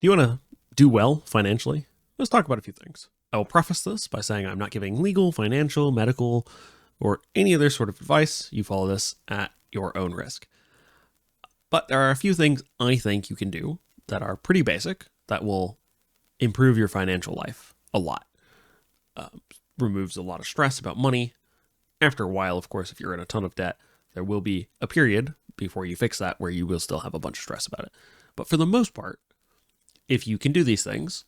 Do you want to do well financially? Let's talk about a few things. I will preface this by saying I'm not giving legal, financial, medical, or any other sort of advice. You follow this at your own risk. But there are a few things I think you can do that are pretty basic that will improve your financial life a lot. Removes a lot of stress about money. After a while, of course, if you're in a ton of debt, there will be a period before you fix that where you will still have a bunch of stress about it. But for the most part, if you can do these things,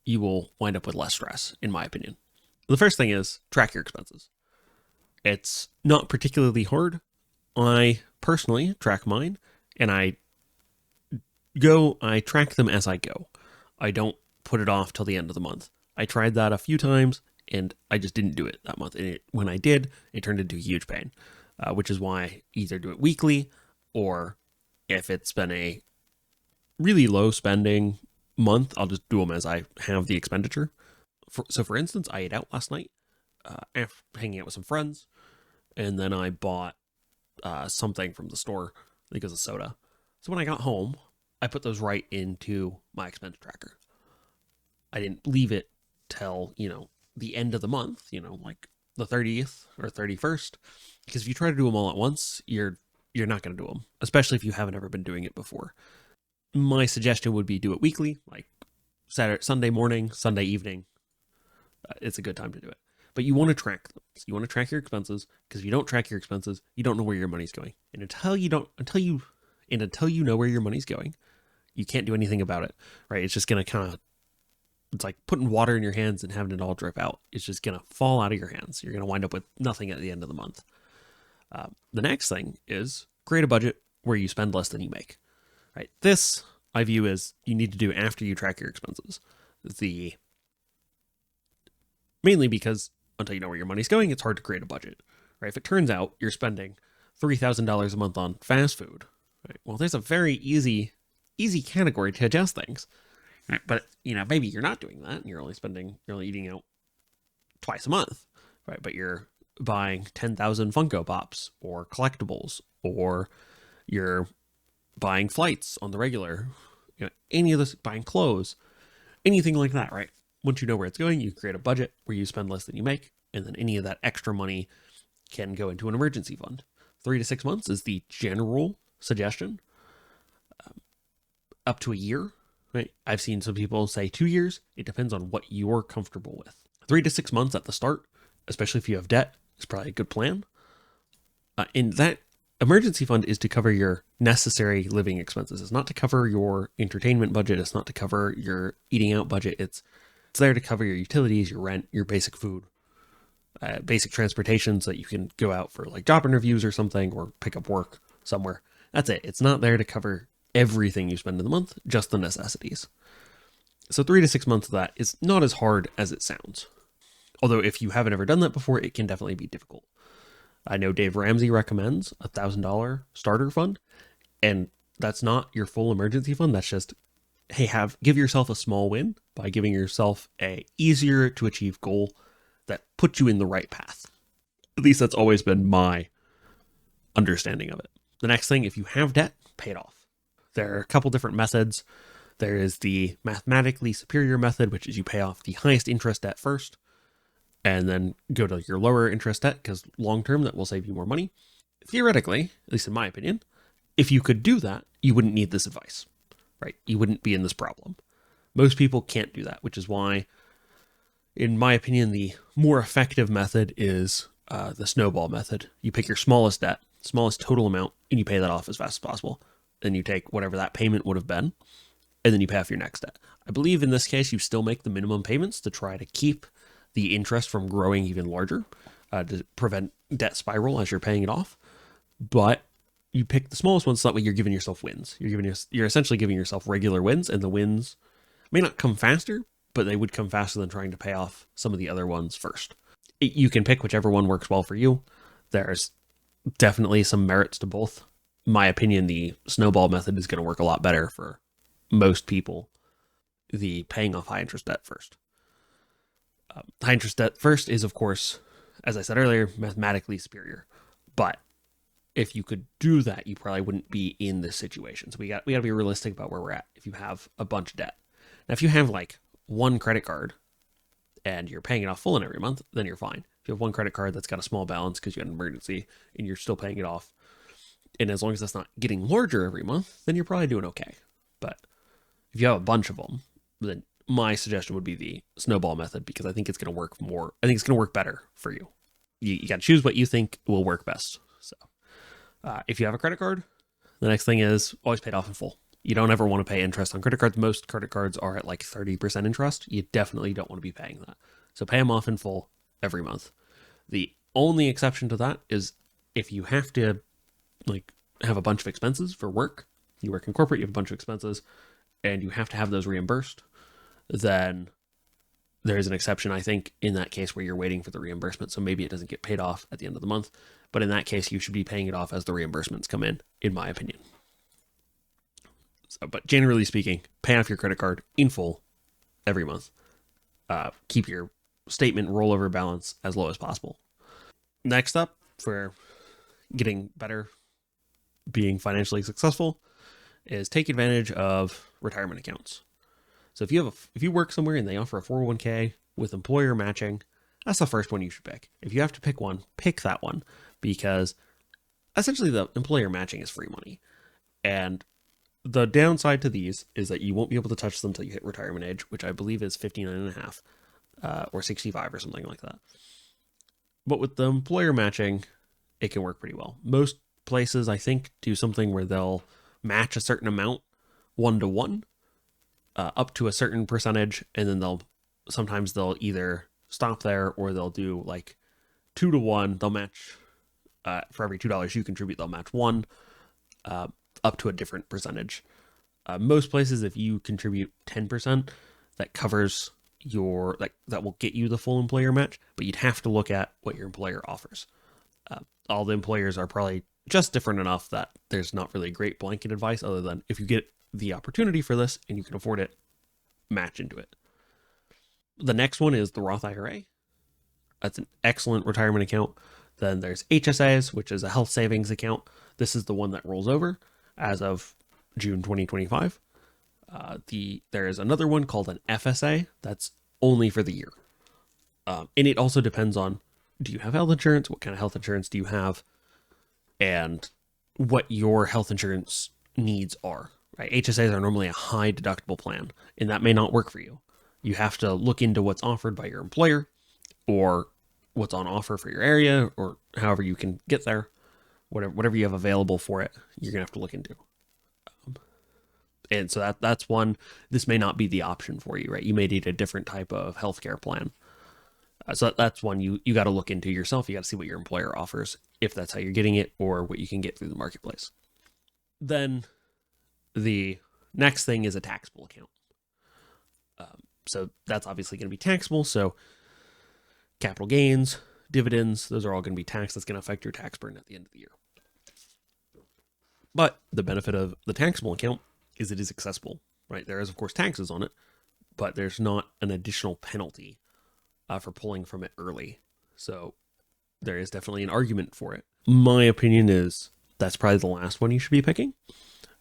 you will wind up with less stress, in my opinion. The first thing is track your expenses. It's not particularly hard. I personally track mine, and I track them as I go. I don't put it off till the end of the month. I tried that a few times, and I just didn't do it that month. And when I did, it turned into a huge pain, which is why I either do it weekly, or if it's been a really low spending month, I'll just do them as I have the expenditure. So for instance, I ate out last night after hanging out with some friends, and then I bought something from the store, I think it was a soda. So when I got home, I put those right into my expense tracker. I didn't leave it till, the end of the month, like the 30th or 31st, because if you try to do them all at once, you're not going to do them, especially if you haven't ever been doing it before. My suggestion would be do it weekly, like Sunday morning, Sunday evening. It's a good time to do it. But you want to track them. So you want to track your expenses, because if you don't track your expenses, you don't know where your money's going. And until you know where your money's going, you can't do anything about it, right? It's just going to it's like putting water in your hands and having it all drip out. It's just going to fall out of your hands. You're going to wind up with nothing at the end of the month. The next thing is create a budget where you spend less than you make. Right. This I view as you need to do after you track your expenses. Mainly because until you know where your money's going, it's hard to create a budget. Right. If it turns out you're spending $3,000 a month on fast food, right? Well, there's a very easy category to adjust things. Right? But maybe you're not doing that, and you're only eating out twice a month, right? But you're buying 10,000 Funko Pops or collectibles, or you're buying flights on the regular, any of this, buying clothes, anything like that, right? Once you know where it's going, you create a budget where you spend less than you make, and then any of that extra money can go into an emergency fund. 3 to 6 months is the general suggestion. Up to a year, right? I've seen some people say 2 years. It depends on what you're comfortable with. 3 to 6 months at the start, especially if you have debt, is probably a good plan. And that emergency fund is to cover your necessary living expenses. It's not to cover your entertainment budget. It's not to cover your eating out budget. It's there to cover your utilities, your rent, your basic food, basic transportation, so that you can go out for like job interviews or something, or pick up work somewhere. That's it. It's not there to cover everything you spend in the month, just the necessities. So 3 to 6 months of that is not as hard as it sounds. Although if you haven't ever done that before, it can definitely be difficult. I know Dave Ramsey recommends a $1,000 starter fund, and that's not your full emergency fund. That's just, hey, give yourself a small win by giving yourself a easier to achieve goal that puts you in the right path. At least that's always been my understanding of it. The next thing, if you have debt, pay it off. There are a couple different methods. There is the mathematically superior method, which is you pay off the highest interest debt first, and then go to your lower interest debt, because long term that will save you more money. Theoretically, at least in my opinion, if you could do that, you wouldn't need this advice, right? You wouldn't be in this problem. Most people can't do that, which is why, in my opinion, the more effective method is the snowball method. You pick your smallest debt, smallest total amount, and you pay that off as fast as possible. Then you take whatever that payment would have been, and then you pay off your next debt. I believe in this case, you still make the minimum payments to try to keep the interest from growing even larger, to prevent debt spiral as you're paying it off. But you pick the smallest ones, so that way you're giving yourself wins. You're essentially giving yourself regular wins, and the wins may not come faster, but they would come faster than trying to pay off some of the other ones first. You can pick whichever one works well for you. There's definitely some merits to both. In my opinion, the snowball method is going to work a lot better for most people. The paying off high interest debt first. High interest debt first is, of course, as I said earlier, mathematically superior. But if you could do that, you probably wouldn't be in this situation. So we got to be realistic about where we're at. If you have a bunch of debt, now if you have like one credit card and you're paying it off full in every month, then you're fine. If you have one credit card that's got a small balance because you had an emergency and you're still paying it off, and as long as that's not getting larger every month, then you're probably doing okay. But if you have a bunch of them, then my suggestion would be the snowball method, because I think it's going to work more. I think it's going to work better for you. You got to choose what you think will work best. So if you have a credit card, the next thing is always pay it off in full. You don't ever want to pay interest on credit cards. Most credit cards are at like 30% interest. You definitely don't want to be paying that. So pay them off in full every month. The only exception to that is if you have to like have a bunch of expenses for work, you work in corporate, you have a bunch of expenses, and you have to have those reimbursed, then there's an exception, I think, in that case where you're waiting for the reimbursement. So maybe it doesn't get paid off at the end of the month. But in that case, you should be paying it off as the reimbursements come in my opinion. So, but generally speaking, pay off your credit card in full every month. Keep your statement rollover balance as low as possible. Next up, for getting better, being financially successful, is take advantage of retirement accounts. So if you work somewhere and they offer a 401k with employer matching, that's the first one you should pick. If you have to pick one, pick that one, because essentially the employer matching is free money. And the downside to these is that you won't be able to touch them until you hit retirement age, which I believe is 59 and a half or 65 or something like that. But with the employer matching, it can work pretty well. Most places, I think, do something where they'll match a certain amount 1-to-1 up to a certain percentage, and then sometimes they'll either stop there or they'll do like 2-to-1. They'll match for every $2 you contribute, they'll match one up to a different percentage. Most places, if you contribute 10%, that covers that will get you the full employer match, but you'd have to look at what your employer offers. All the employers are probably just different enough that there's not really great blanket advice other than if you get the opportunity for this and you can afford it, match into it. The next one is the Roth IRA. That's an excellent retirement account. Then there's HSAs, which is a health savings account. This is the one that rolls over as of June 2025. There is another one called an FSA that's only for the year. And it also depends on, do you have health insurance? What kind of health insurance do you have? And what your health insurance needs are. Right? HSAs are normally a high deductible plan, and that may not work for you. You have to look into what's offered by your employer or what's on offer for your area, or however you can get there. Whatever you have available for it, you're going to have to look into. And so that's one. This may not be the option for you, right? You may need a different type of healthcare plan. So that's one you got to look into yourself. You got to see what your employer offers, if that's how you're getting it, or what you can get through the marketplace. Then the next thing is a taxable account. So that's obviously going to be taxable. So capital gains, dividends, those are all going to be taxed. That's going to affect your tax burden at the end of the year. But the benefit of the taxable account is it is accessible, right? There is, of course, taxes on it, but there's not an additional penalty for pulling from it early. So there is definitely an argument for it. My opinion is that's probably the last one you should be picking,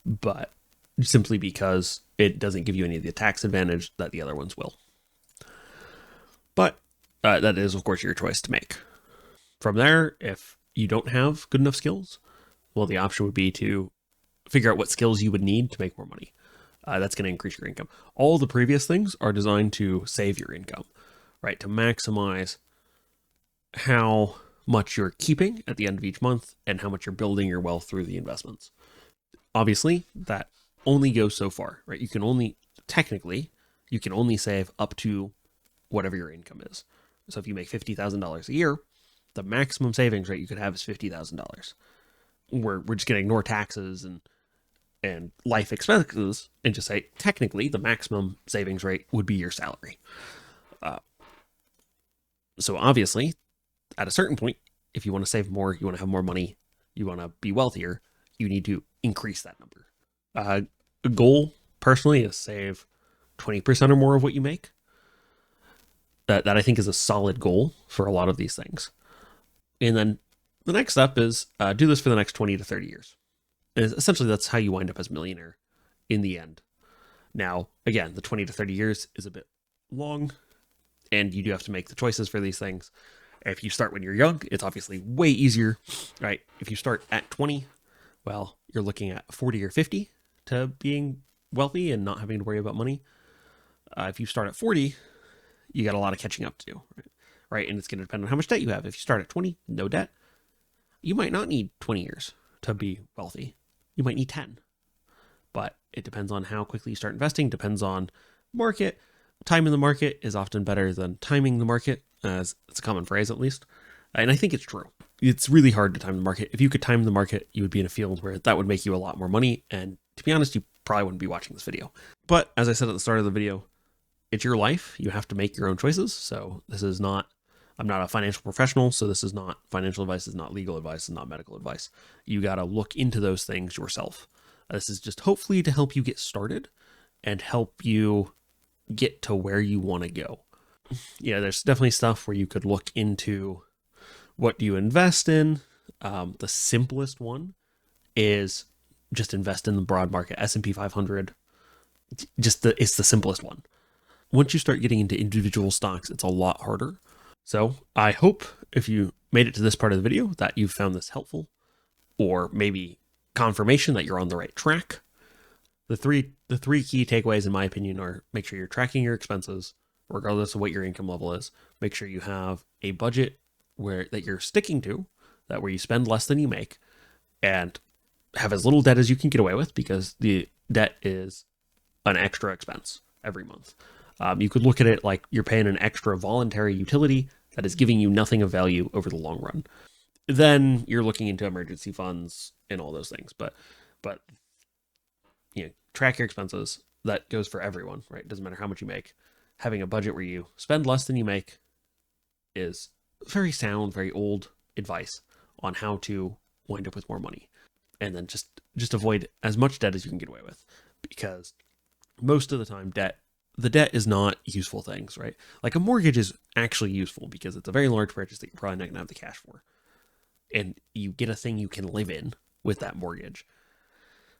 but simply because it doesn't give you any of the tax advantage that the other ones will. But that is, of course, your choice to make. From there, if you don't have good enough skills, well, the option would be to figure out what skills you would need to make more money. That's going to increase your income. All the previous things are designed to save your income, right? To maximize how much you're keeping at the end of each month and how much you're building your wealth through the investments. Obviously, that only goes so far, right? You can only save up to whatever your income is. So if you make $50,000 a year, the maximum savings rate you could have is $50,000. We're just going to ignore taxes and life expenses and just say, technically, the maximum savings rate would be your salary. So obviously, at a certain point, if you want to save more, you want to have more money, you want to be wealthier, you need to increase that number. A goal, personally, is save 20% or more of what you make. That I think is a solid goal for a lot of these things. And then the next step is do this for the next 20 to 30 years. And essentially, that's how you wind up as a millionaire in the end. Now, again, the 20 to 30 years is a bit long, and you do have to make the choices for these things. If you start when you're young, it's obviously way easier, right? If you start at 20, well, you're looking at 40 or 50 to being wealthy and not having to worry about money. If you start at 40, you got a lot of catching up to do, right? And it's going to depend on how much debt you have. If you start at 20, no debt, you might not need 20 years to be wealthy. You might need 10. But it depends on how quickly you start investing, depends on market. Time in the market is often better than timing the market, as it's a common phrase at least. And I think it's true. It's really hard to time the market. If you could time the market, you would be in a field where that would make you a lot more money. And to be honest, you probably wouldn't be watching this video. But as I said at the start of the video, it's your life. You have to make your own choices. So this is not, I'm not a financial professional, so this is not financial advice, it's not legal advice, it's not medical advice. You got to look into those things yourself. This is just hopefully to help you get started and help you get to where you want to go. Yeah, there's definitely stuff where you could look into what do you invest in. The simplest one is just invest in the broad market, S&P 500. It's the simplest one. Once you start getting into individual stocks, it's a lot harder. So I hope if you made it to this part of the video that you found this helpful, or maybe confirmation that you're on the right track. The three key takeaways, in my opinion, are make sure you're tracking your expenses, regardless of what your income level is. Make sure you have a budget that you're sticking to, that where you spend less than you make, and have as little debt as you can get away with, because the debt is an extra expense every month. You could look at it like you're paying an extra voluntary utility that is giving you nothing of value over the long run. Then you're looking into emergency funds and all those things. But you know, track your expenses. That goes for everyone, right? It doesn't matter how much you make. Having a budget where you spend less than you make is very sound, very old advice on how to wind up with more money. And then just avoid as much debt as you can get away with, because most of the time the debt is not useful things, right? Like a mortgage is actually useful because it's a very large purchase that you're probably not going to have the cash for. And you get a thing you can live in with that mortgage.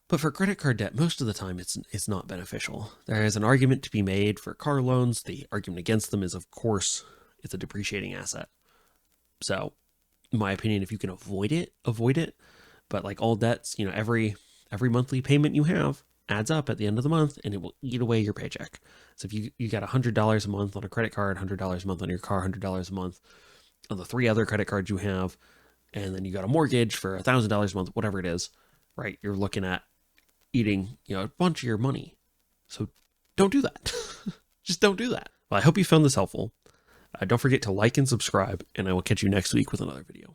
But for credit card debt, most of the time it's not beneficial. There is an argument to be made for car loans. The argument against them is, of course, it's a depreciating asset. So, in my opinion, if you can avoid it. But like all debts, every monthly payment you have adds up at the end of the month, and it will eat away your paycheck. So if you got $100 a month on a credit card, $100 a month on your car, $100 a month on the 3 other credit cards you have, and then you got a mortgage for $1,000 a month, whatever it is, right? You're looking at eating, a bunch of your money. So don't do that. Just don't do that. Well, I hope you found this helpful. Don't forget to like and subscribe, and I will catch you next week with another video.